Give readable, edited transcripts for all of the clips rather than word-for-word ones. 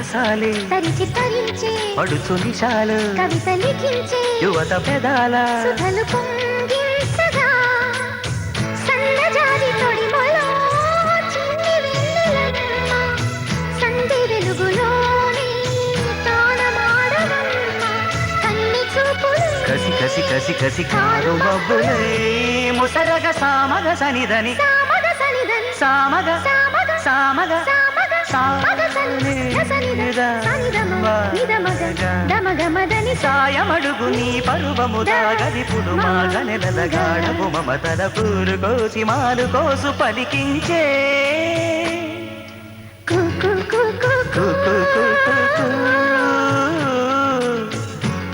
రసాలే తరిచి తరించే పడుచు నిశాలు కవిత లిఖించే యువత పెదాల సుధలు పొంగించగా సన్నజాజి తొడిమలో చిన్ని వెన్నెలమ్మ సంధి వెలుగులోని తానమాడవమ్మ కన్ని చూపులు కసి కసి కసి కసి కారు మబ్బులే ముసరగ సామగ సనిదని సామగ సనిదని సామగ సామగ సామగ సామగ సామగ సనిద సనిదమ నిదమగ దమగమదని సాయమడుగు నీ పరువము దాగదిపుడు మాగనెలల గాఢము మమతల పూరు కోసి మాలు కోసు పలికించే కు కు కు కు కు కు కు కు కు.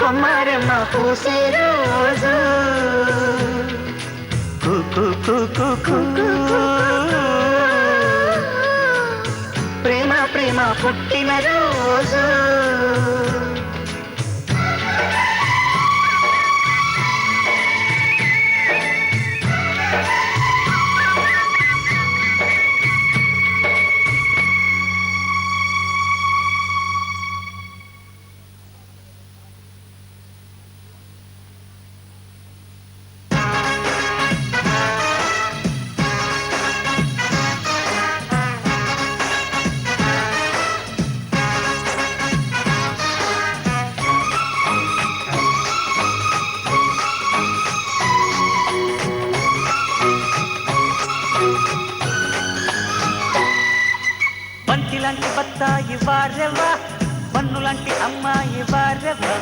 కొమ్మారెమ్మ పూసే రోజు కు కు కు కు కు. ప్రేమ ప్రేమ పుట్టిన రోజు బంతిలాంటి బత్తాయి వారెవ్వా పన్నులాంటి అమ్మాయి వారెవ్వా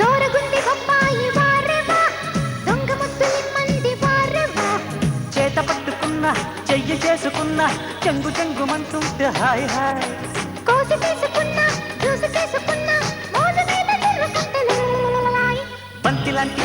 దోరగుండి బొప్పాయి వారెవ్వా దొంగ ముద్దులి మంది వారెవ్వా చేత పట్టుకున్నా చెయ్యి చేసుకున్నా చెంగు చెంగు మంటుంటే హాయ్ హాయ్ కోసి తీసుకున్నా చూసి తీసుకున్నా